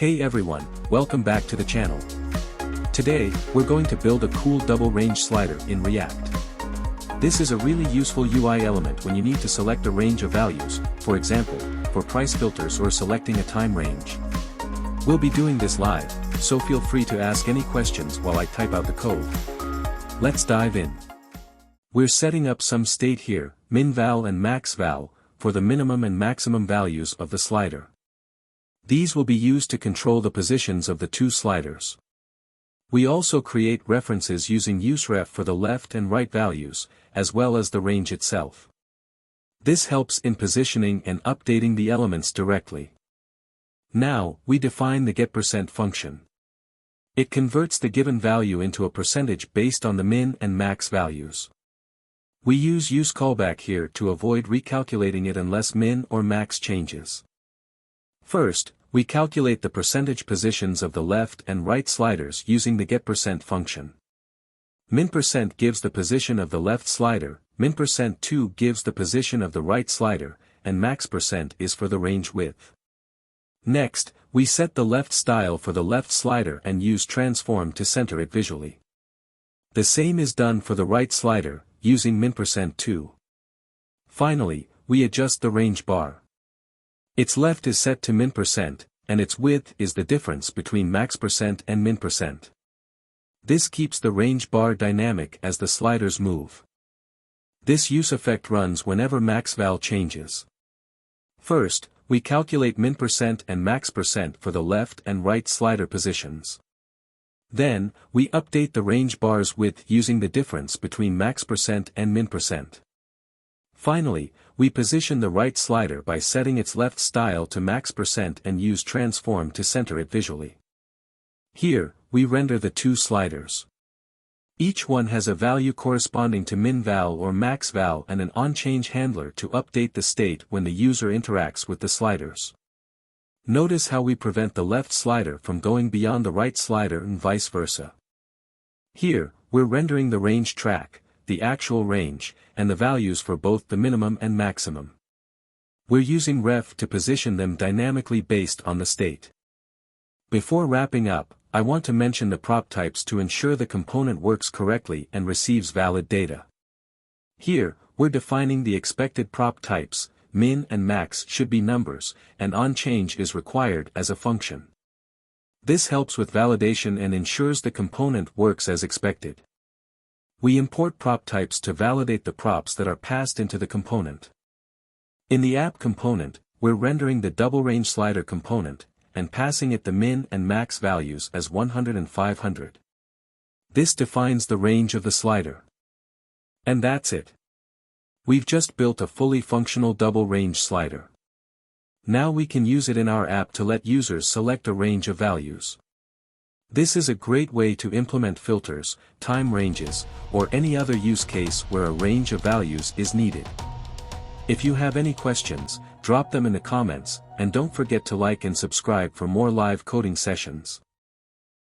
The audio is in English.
Hey everyone, welcome back to the channel. Today, we're going to build a cool double range slider in React. This is a really useful UI element when you need to select a range of values, for example, for price filters or selecting a time range. We'll be doing this live, so feel free to ask any questions while I type out the code. Let's dive in. We're setting up some state here, min_val and max_val, for the minimum and maximum values of the slider. These will be used to control the positions of the two sliders. We also create references using useRef for the left and right values, as well as the range itself. This helps in positioning and updating the elements directly. Now, we define the get% function. It converts the given value into a percentage based on the min and max values. We use useCallback here to avoid recalculating it unless min or max changes. First, we calculate the percentage positions of the left and right sliders using the get% function. Min% gives the position of the left slider, min%2 gives the position of the right slider, and max% is for the range width. Next, we set the left style for the left slider and use transform to center it visually. The same is done for the right slider, using min%2. Finally, we adjust the range bar. Its left is set to min%, and its width is the difference between max% and min%. This keeps the range bar dynamic as the sliders move. This useEffect runs whenever max_val changes. First, we calculate min% and max% for the left and right slider positions. Then, we update the range bar's width using the difference between max% and min%. Finally, we position the right slider by setting its left style to max% and use transform to center it visually. Here, we render the two sliders. Each one has a value corresponding to min_val or max_val and an onChange handler to update the state when the user interacts with the sliders. Notice how we prevent the left slider from going beyond the right slider and vice versa. Here, we're rendering the range track, the actual range, and the values for both the minimum and maximum. We're using ref to position them dynamically based on the state. Before wrapping up, I want to mention the prop types to ensure the component works correctly and receives valid data. Here, we're defining the expected prop types. Min and max should be numbers, and onChange is required as a function. This helps with validation and ensures the component works as expected. We import prop types to validate the props that are passed into the component. In the app component, we're rendering the double range slider component, and passing it the min and max values as 100 and 500. This defines the range of the slider. And that's it. We've just built a fully functional double range slider. Now we can use it in our app to let users select a range of values. This is a great way to implement filters, time ranges, or any other use case where a range of values is needed. If you have any questions, drop them in the comments, and don't forget to like and subscribe for more live coding sessions.